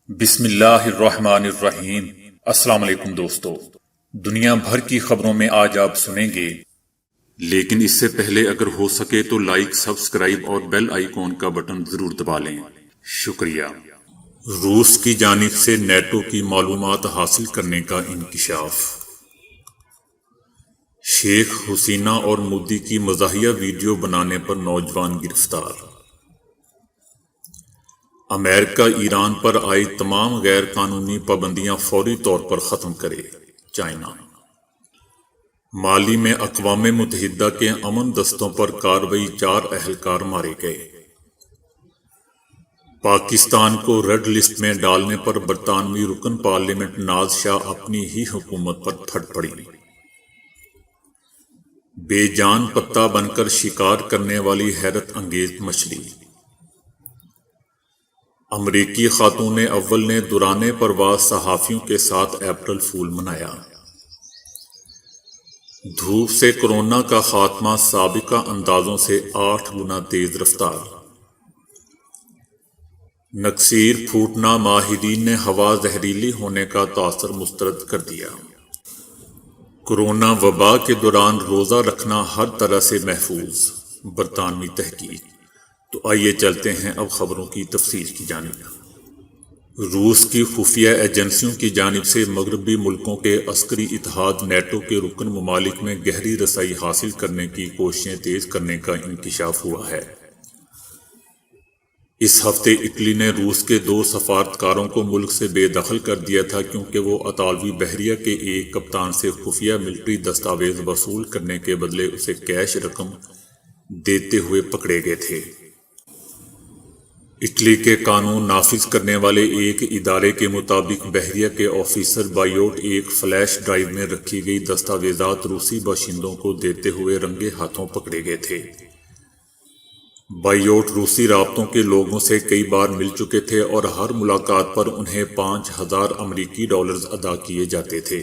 بسم اللہ الرحمن الرحیم۔ السلام علیکم دوستو، دنیا بھر کی خبروں میں آج آپ سنیں گے، لیکن اس سے پہلے اگر ہو سکے تو لائک، سبسکرائب اور بیل آئیکن کا بٹن ضرور دبا لیں۔ شکریہ۔ روس کی جانب سے نیٹو کی معلومات حاصل کرنے کا انکشاف۔ شیخ حسینہ اور مودی کی مزاحیہ ویڈیو بنانے پر نوجوان گرفتار۔ امریکہ ایران پر عائد تمام غیر قانونی پابندیاں فوری طور پر ختم کرے۔ چائنا۔ مالی میں اقوام متحدہ کے امن دستوں پر کارروائی، 4 اہلکار مارے گئے۔ پاکستان کو ریڈ لسٹ میں ڈالنے پر برطانوی رکن پارلیمنٹ ناز شاہ اپنی ہی حکومت پر پھٹ پڑی۔ بے جان پتہ بن کر شکار کرنے والی حیرت انگیز مچھلی۔ امریکی خاتون اول نے دوران پرواز صحافیوں کے ساتھ اپریل فول منایا۔ دھوپ سے کورونا کا خاتمہ سابقہ اندازوں سے 8 گنا تیز رفتار۔ نکسیر پھوٹنا، ماہرین نے ہوا زہریلی ہونے کا تاثر مسترد کر دیا۔ کورونا وبا کے دوران روزہ رکھنا ہر طرح سے محفوظ، برطانوی تحقیق۔ تو آئیے چلتے ہیں اب خبروں کی تفصیل کی جانب۔ روس کی خفیہ ایجنسیوں کی جانب سے مغربی ملکوں کے عسکری اتحاد نیٹو کے رکن ممالک میں گہری رسائی حاصل کرنے کی کوششیں تیز کرنے کا انکشاف ہوا ہے۔ اس ہفتے اٹلی نے روس کے 2 سفارتکاروں کو ملک سے بے دخل کر دیا تھا کیونکہ وہ اطالوی بحریہ کے ایک کپتان سے خفیہ ملٹری دستاویز وصول کرنے کے بدلے اسے کیش رقم دیتے ہوئے پکڑے گئے تھے۔ اٹلی کے قانون نافذ کرنے والے ایک ادارے کے مطابق بحریہ کے آفیسر بائیوٹ ایک فلیش ڈرائیو میں رکھی گئی دستاویزات روسی باشندوں کو دیتے ہوئے رنگے ہاتھوں پکڑے گئے تھے۔ بائیوٹ روسی رابطوں کے لوگوں سے کئی بار مل چکے تھے اور ہر ملاقات پر انہیں 5000 امریکی ڈالرز ادا کیے جاتے تھے۔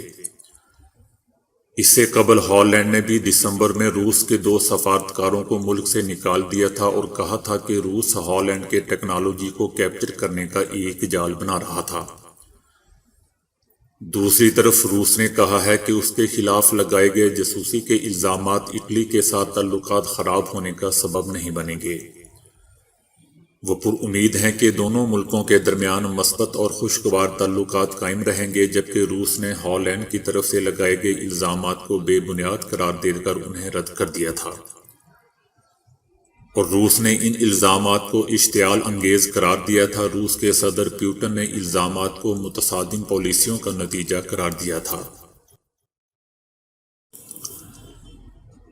اس سے قبل ہالینڈ نے بھی دسمبر میں روس کے 2 سفارتکاروں کو ملک سے نکال دیا تھا اور کہا تھا کہ روس ہالینڈ کے ٹیکنالوجی کو کیپچر کرنے کا ایک جال بنا رہا تھا۔ دوسری طرف روس نے کہا ہے کہ اس کے خلاف لگائے گئے جاسوسی کے الزامات اٹلی کے ساتھ تعلقات خراب ہونے کا سبب نہیں بنیں گے۔ وہ پر امید ہیں کہ دونوں ملکوں کے درمیان مثبت اور خوشگوار تعلقات قائم رہیں گے، جبکہ روس نے ہالینڈ کی طرف سے لگائے گئے الزامات کو بے بنیاد قرار دے کر انہیں رد کر دیا تھا، اور روس نے ان الزامات کو اشتعال انگیز قرار دیا تھا۔ روس کے صدر پیوٹن نے الزامات کو متصادم پالیسیوں کا نتیجہ قرار دیا تھا۔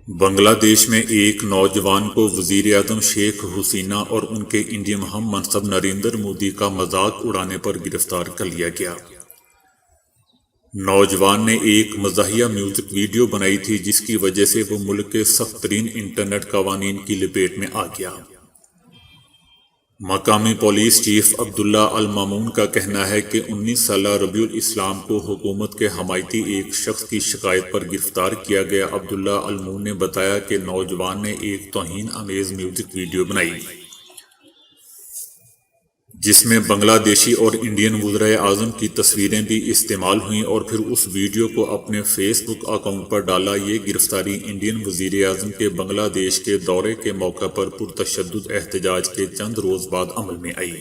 بنگلہ دیش میں ایک نوجوان کو وزیر اعظم شیخ حسینہ اور ان کے انڈیم ہم منصب نریندر مودی کا مذاق اڑانے پر گرفتار کر لیا گیا۔ نوجوان نے ایک مزاحیہ میوزک ویڈیو بنائی تھی جس کی وجہ سے وہ ملک کے سخت ترین انٹرنیٹ قوانین کی لپیٹ میں آ گیا۔ مقامی پولیس چیف عبداللہ المامون کا کہنا ہے کہ 19 سالہ ربیع الاسلام کو حکومت کے حمایتی ایک شخص کی شکایت پر گرفتار کیا گیا۔ عبداللہ المامون نے بتایا کہ نوجوان نے ایک توہین آمیز میوزک ویڈیو بنائی جس میں بنگلہ دیشی اور انڈین وزرائے اعظم کی تصویریں بھی استعمال ہوئیں اور پھر اس ویڈیو کو اپنے فیس بک اکاؤنٹ پر ڈالا۔ یہ گرفتاری انڈین وزیر اعظم کے بنگلہ دیش کے دورے کے موقع پر پرتشدد احتجاج کے چند روز بعد عمل میں آئی۔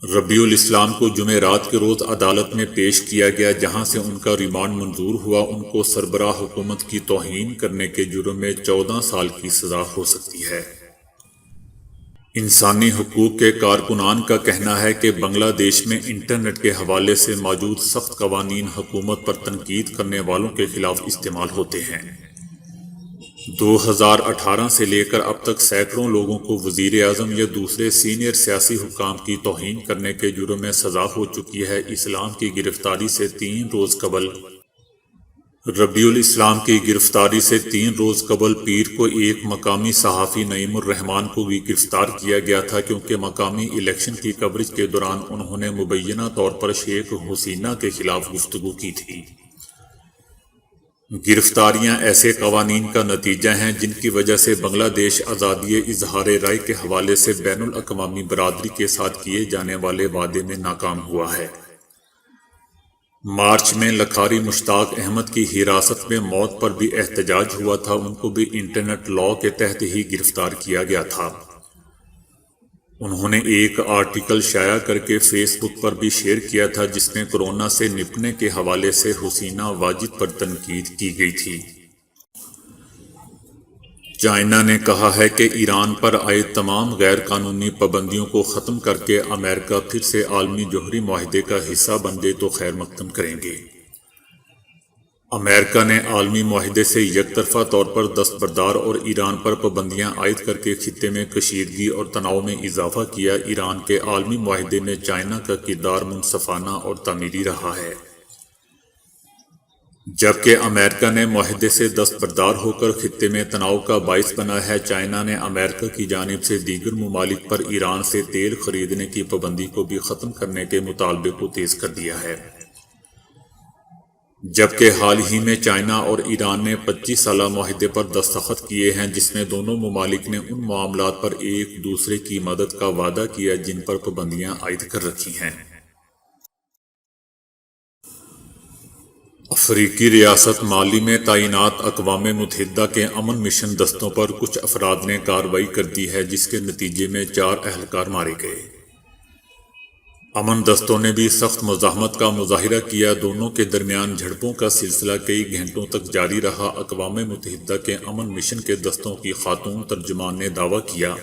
ربیع الاسلام کو جمعرات کے روز عدالت میں پیش کیا گیا جہاں سے ان کا ریمانڈ منظور ہوا۔ ان کو سربراہ حکومت کی توہین کرنے کے جرم میں 14 سال کی سزا ہو سکتی ہے۔ انسانی حقوق کے کارکنان کا کہنا ہے کہ بنگلہ دیش میں انٹرنیٹ کے حوالے سے موجود سخت قوانین حکومت پر تنقید کرنے والوں کے خلاف استعمال ہوتے ہیں۔ 2018 سے لے کر اب تک سینکڑوں لوگوں کو وزیر اعظم یا دوسرے سینئر سیاسی حکام کی توہین کرنے کے جرم میں سزا ہو چکی ہے۔ اسلام کی گرفتاری سے 3 روز قبل ربیع الاسلام کی گرفتاری سے 3 روز قبل پیر کو ایک مقامی صحافی نعیم الرحمان کو بھی گرفتار کیا گیا تھا کیونکہ مقامی الیکشن کی کوریج کے دوران انہوں نے مبینہ طور پر شیخ حسینہ کے خلاف گفتگو کی تھی۔ گرفتاریاں ایسے قوانین کا نتیجہ ہیں جن کی وجہ سے بنگلہ دیش آزادی اظہار رائے کے حوالے سے بین الاقوامی برادری کے ساتھ کیے جانے والے وعدے میں ناکام ہوا ہے۔ مارچ میں لکھاری مشتاق احمد کی حراست میں موت پر بھی احتجاج ہوا تھا، ان کو بھی انٹرنیٹ لاء کے تحت ہی گرفتار کیا گیا تھا۔ انہوں نے ایک آرٹیکل شائع کر کے فیس بک پر بھی شیئر کیا تھا جس میں کورونا سے نپٹنے کے حوالے سے حسینہ واجد پر تنقید کی گئی تھی۔ چائنا نے کہا ہے کہ ایران پر عائد تمام غیر قانونی پابندیوں کو ختم کر کے امریکہ پھر سے عالمی جوہری معاہدے کا حصہ بن گئے تو خیر مقدم کریں گے۔ امریکہ نے عالمی معاہدے سے یک طرفہ طور پر دستبردار اور ایران پر پابندیاں عائد کر کے خطے میں کشیدگی اور تناؤ میں اضافہ کیا۔ ایران کے عالمی معاہدے میں چائنا کا کردار منصفانہ اور تعمیری رہا ہے، جبکہ امریکہ نے معاہدے سے دستبردار ہو کر خطے میں تناؤ کا باعث بنا ہے۔ چائنا نے امریکہ کی جانب سے دیگر ممالک پر ایران سے تیل خریدنے کی پابندی کو بھی ختم کرنے کے مطالبے کو تیز کر دیا ہے، جبکہ حال ہی میں چائنا اور ایران نے 25 سالہ معاہدے پر دستخط کیے ہیں جس میں دونوں ممالک نے ان معاملات پر ایک دوسرے کی مدد کا وعدہ کیا جن پر پابندیاں عائد کر رکھی ہیں۔ افریقی ریاست مالی میں تعینات اقوام متحدہ کے امن مشن دستوں پر کچھ افراد نے کارروائی کر دی ہے جس کے نتیجے میں 4 اہلکار مارے گئے۔ امن دستوں نے بھی سخت مزاحمت کا مظاہرہ کیا۔ دونوں کے درمیان جھڑپوں کا سلسلہ کئی گھنٹوں تک جاری رہا۔ اقوام متحدہ کے امن مشن کے دستوں کی خاتون ترجمان نے دعویٰ کیا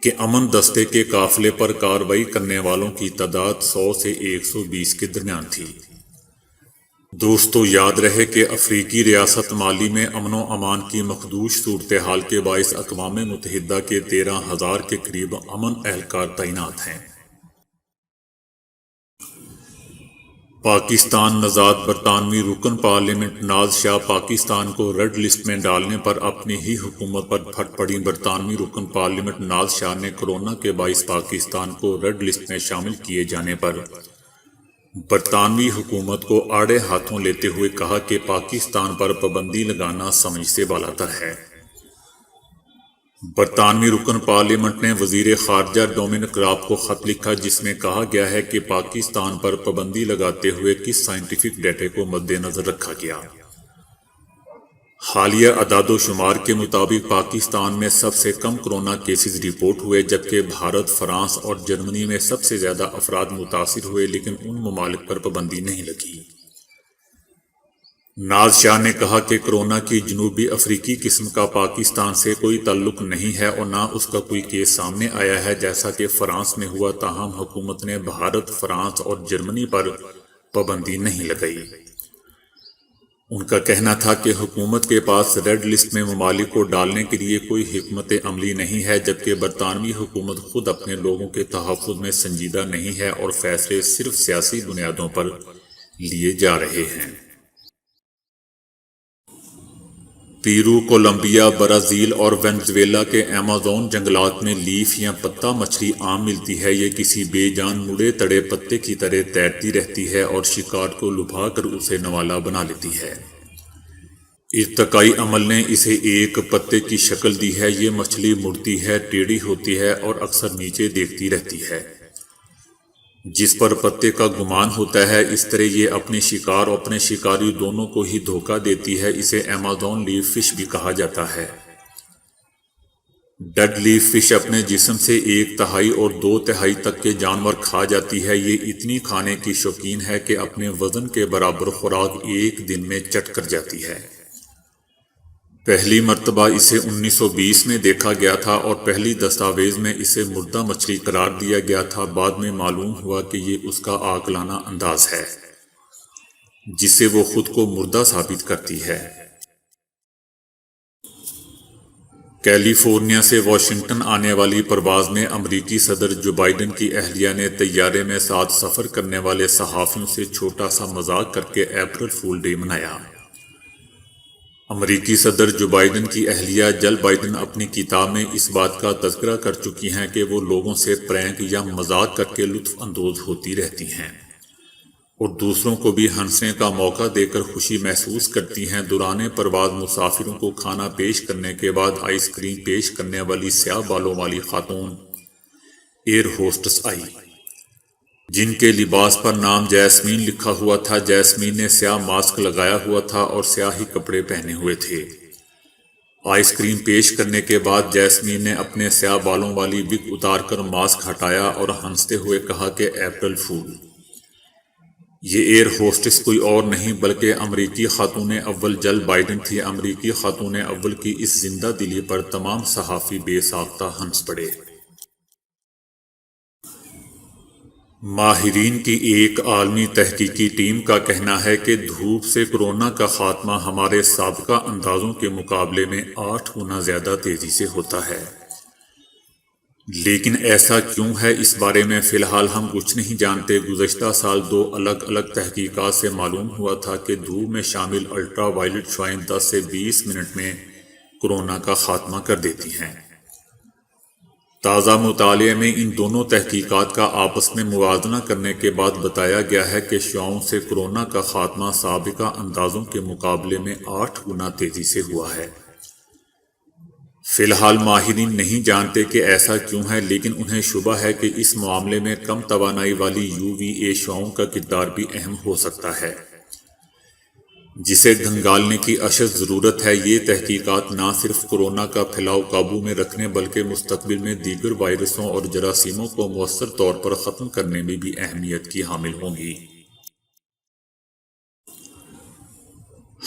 کہ امن دستے کے قافلے پر کارروائی کرنے والوں کی تعداد 100 سے 120 کے درمیان تھی۔ دوستو، یاد رہے کہ افریقی ریاست مالی میں امن و امان کی مخدوش صورتحال کے باعث اقوام متحدہ کے 13,000 کے قریب امن اہلکار تعینات ہیں۔ پاکستان نژاد برطانوی رکن پارلیمنٹ ناز شاہ پاکستان کو ریڈ لسٹ میں ڈالنے پر اپنی ہی حکومت پر پھٹ پڑی۔ برطانوی رکن پارلیمنٹ ناز شاہ نے کورونا کے باعث پاکستان کو ریڈ لسٹ میں شامل کیے جانے پر برطانوی حکومت کو آڑے ہاتھوں لیتے ہوئے کہا کہ پاکستان پر پابندی لگانا سمجھ سے بالاتر ہے۔ برطانوی رکن پارلیمنٹ نے وزیر خارجہ ڈومینک راب کو خط لکھا جس میں کہا گیا ہے کہ پاکستان پر پابندی لگاتے ہوئے کس سائنٹیفک ڈیٹے کو مد نظر رکھا گیا۔ حالیہ اعداد و شمار کے مطابق پاکستان میں سب سے کم کورونا کیسز رپورٹ ہوئے، جبکہ بھارت، فرانس اور جرمنی میں سب سے زیادہ افراد متاثر ہوئے، لیکن ان ممالک پر پابندی نہیں لگی۔ ناز شاہ نے کہا کہ کورونا کی جنوبی افریقی قسم کا پاکستان سے کوئی تعلق نہیں ہے اور نہ اس کا کوئی کیس سامنے آیا ہے جیسا کہ فرانس میں ہوا، تاہم حکومت نے بھارت، فرانس اور جرمنی پر پابندی نہیں لگائی۔ ان کا کہنا تھا کہ حکومت کے پاس ریڈ لسٹ میں ممالک کو ڈالنے کے لیے کوئی حکمت عملی نہیں ہے، جبکہ برطانوی حکومت خود اپنے لوگوں کے تحفظ میں سنجیدہ نہیں ہے اور فیصلے صرف سیاسی بنیادوں پر لیے جا رہے ہیں۔ پیرو، کولمبیا، برازیل اور وینزویلا کے ایمازون جنگلات میں لیف یا پتا مچھلی عام ملتی ہے۔ یہ کسی بے جان مڑے تڑے پتے کی طرح تیرتی رہتی ہے اور شکار کو لبھا کر اسے نوالا بنا لیتی ہے۔ ارتقائی عمل نے اسے ایک پتے کی شکل دی ہے۔ یہ مچھلی مڑتی ہے، ٹیڑھی ہوتی ہے اور اکثر نیچے دیکھتی رہتی ہے، جس پر پتے کا گمان ہوتا ہے۔ اس طرح یہ اپنے شکار اور اپنے شکاری دونوں کو ہی دھوکہ دیتی ہے۔ اسے ایمازون لیف فش بھی کہا جاتا ہے۔ ڈیڈ لیف فش اپنے جسم سے 1/3 اور 2/3 تک کے جانور کھا جاتی ہے۔ یہ اتنی کھانے کی شوقین ہے کہ اپنے وزن کے برابر خوراک ایک دن میں چٹ کر جاتی ہے۔ پہلی مرتبہ اسے 1920 میں دیکھا گیا تھا اور پہلی دستاویز میں اسے مردہ مچھلی قرار دیا گیا تھا۔ بعد میں معلوم ہوا کہ یہ اس کا عاقلانہ انداز ہے جس سے وہ خود کو مردہ ثابت کرتی ہے۔ کیلیفورنیا سے واشنگٹن آنے والی پرواز میں امریکی صدر جو بائیڈن کی اہلیہ نے طیارے میں ساتھ سفر کرنے والے صحافیوں سے چھوٹا سا مذاق کر کے اپریل فول ڈے منایا۔ امریکی صدر جو بائیڈن کی اہلیہ جل بائیڈن اپنی کتاب میں اس بات کا تذکرہ کر چکی ہیں کہ وہ لوگوں سے پرینک یا مذاق کر کے لطف اندوز ہوتی رہتی ہیں اور دوسروں کو بھی ہنسنے کا موقع دے کر خوشی محسوس کرتی ہیں۔ دوران پرواز مسافروں کو کھانا پیش کرنے کے بعد آئس کریم پیش کرنے والی سیاہ بالوں والی خاتون ایئر ہوسٹس آئی، جن کے لباس پر نام جیسمین لکھا ہوا تھا۔ جیسمین نے سیاہ ماسک لگایا ہوا تھا اور سیاہ ہی کپڑے پہنے ہوئے تھے۔ آئس کریم پیش کرنے کے بعد جیسمین نے اپنے سیاہ بالوں والی وگ اتار کر ماسک ہٹایا اور ہنستے ہوئے کہا کہ اپریل فول۔ یہ ایئر ہوسٹس کوئی اور نہیں بلکہ امریکی خاتون اول جل بائیڈن تھی۔ امریکی خاتون اول کی اس زندہ دلی پر تمام صحافی بے ساختہ ہنس پڑے۔ ماہرین کی ایک عالمی تحقیقی ٹیم کا کہنا ہے کہ دھوپ سے کورونا کا خاتمہ ہمارے سابقہ اندازوں کے مقابلے میں 8 گنا زیادہ تیزی سے ہوتا ہے۔ لیکن ایسا کیوں ہے، اس بارے میں فی الحال ہم کچھ نہیں جانتے۔ گزشتہ سال 2 الگ الگ تحقیقات سے معلوم ہوا تھا کہ دھوپ میں شامل الٹرا وائلٹ شعاعیں 10 سے 20 منٹ میں کورونا کا خاتمہ کر دیتی ہیں۔ تازہ مطالعے میں ان دونوں تحقیقات کا آپس میں موازنہ کرنے کے بعد بتایا گیا ہے کہ شعاعوں سے کورونا کا خاتمہ سابقہ اندازوں کے مقابلے میں 8 گنا تیزی سے ہوا ہے۔ فی الحال ماہرین نہیں جانتے کہ ایسا کیوں ہے، لیکن انہیں شبہ ہے کہ اس معاملے میں کم توانائی والی UVA شعاعوں کا کردار بھی اہم ہو سکتا ہے، جسے گھنگالنے کی اشد ضرورت ہے۔ یہ تحقیقات نہ صرف کورونا کا پھیلاؤ قابو میں رکھنے بلکہ مستقبل میں دیگر وائرسوں اور جراثیموں کو مؤثر طور پر ختم کرنے میں بھی اہمیت کی حامل ہوں گی۔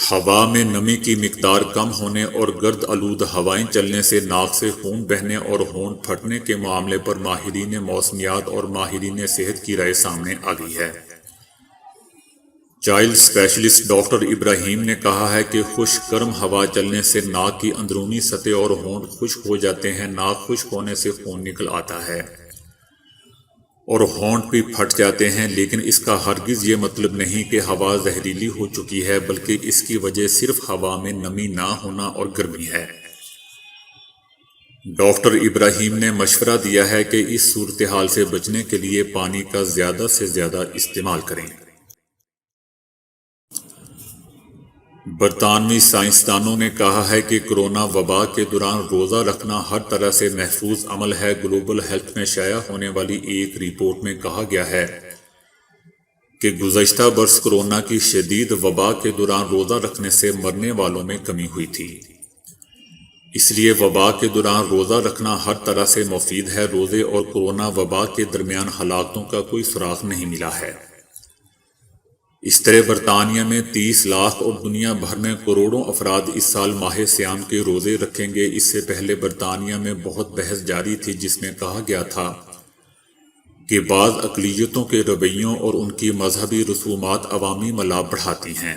ہوا میں نمی کی مقدار کم ہونے اور گرد آلود ہوائیں چلنے سے ناک سے خون بہنے اور ہونٹ پھٹنے کے معاملے پر ماہرین موسمیات اور ماہرین صحت کی رائے سامنے آ گئی ہے۔ چائلڈ اسپیشلسٹ ڈاکٹر ابراہیم نے کہا ہے کہ خشک گرم ہوا چلنے سے ناک کی اندرونی سطح اور ہونٹ خشک ہو جاتے ہیں۔ ناک خشک ہونے سے خون نکل آتا ہے اور ہونٹ بھی پھٹ جاتے ہیں، لیکن اس کا ہرگز یہ مطلب نہیں کہ ہوا زہریلی ہو چکی ہے، بلکہ اس کی وجہ صرف ہوا میں نمی نہ ہونا اور گرمی ہے۔ ڈاکٹر ابراہیم نے مشورہ دیا ہے کہ اس صورتحال سے بچنے کے لیے پانی کا زیادہ سے زیادہ استعمال کریں۔ برطانوی سائنسدانوں نے کہا ہے کہ کورونا وبا کے دوران روزہ رکھنا ہر طرح سے محفوظ عمل ہے۔ گلوبل ہیلتھ میں شائع ہونے والی ایک رپورٹ میں کہا گیا ہے کہ گزشتہ برس کورونا کی شدید وبا کے دوران روزہ رکھنے سے مرنے والوں میں کمی ہوئی تھی۔ اس لیے وبا کے دوران روزہ رکھنا ہر طرح سے مفید ہے۔ روزے اور کورونا وبا کے درمیان ہلاکتوں کا کوئی سراغ نہیں ملا ہے۔ اس طرح برطانیہ میں 30 لاکھ اور دنیا بھر میں کروڑوں افراد اس سال ماہ سیام کے روزے رکھیں گے۔ اس سے پہلے برطانیہ میں بہت بحث جاری تھی جس میں کہا گیا تھا کہ بعض اقلیتوں کے رویوں اور ان کی مذہبی رسومات عوامی ملال بڑھاتی ہیں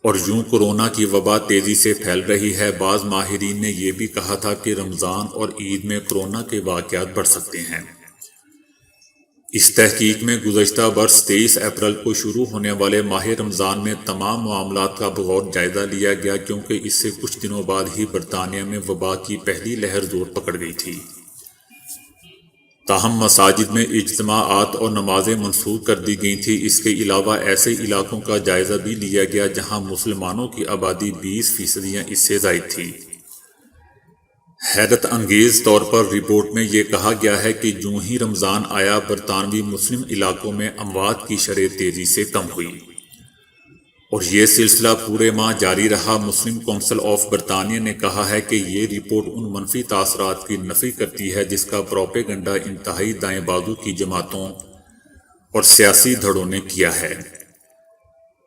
اور یوں کورونا کی وبا تیزی سے پھیل رہی ہے۔ بعض ماہرین نے یہ بھی کہا تھا کہ رمضان اور عید میں کورونا کے واقعات بڑھ سکتے ہیں۔ اس تحقیق میں گزشتہ برس 23 اپریل کو شروع ہونے والے ماہ رمضان میں تمام معاملات کا بغور جائزہ لیا گیا، کیونکہ اس سے کچھ دنوں بعد ہی برطانیہ میں وبا کی پہلی لہر زور پکڑ گئی تھی۔ تاہم مساجد میں اجتماعات اور نمازیں منسوخ کر دی گئی تھیں۔ اس کے علاوہ ایسے علاقوں کا جائزہ بھی لیا گیا جہاں مسلمانوں کی آبادی 20% یا اس سے زائد تھی۔ حیرت انگیز طور پر رپورٹ میں یہ کہا گیا ہے کہ جوں ہی رمضان آیا، برطانوی مسلم علاقوں میں اموات کی شرح تیزی سے کم ہوئی اور یہ سلسلہ پورے ماہ جاری رہا۔ مسلم کونسل آف برطانیہ نے کہا ہے کہ یہ رپورٹ ان منفی تاثرات کی نفی کرتی ہے جس کا پروپیگنڈا انتہائی دائیں بازو کی جماعتوں اور سیاسی دھڑوں نے کیا ہے۔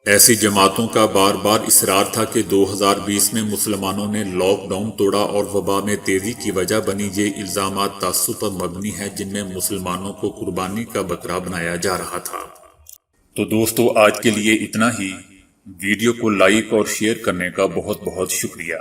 ایسی جماعتوں کا بار بار اصرار تھا کہ 2020 میں مسلمانوں نے لاک ڈاؤن توڑا اور وبا میں تیزی کی وجہ بنی۔ یہ الزامات تعصب پر مبنی ہیں جن میں مسلمانوں کو قربانی کا بکرا بنایا جا رہا تھا۔ تو دوستو، آج کے لیے اتنا ہی۔ ویڈیو کو لائک اور شیئر کرنے کا بہت بہت شکریہ۔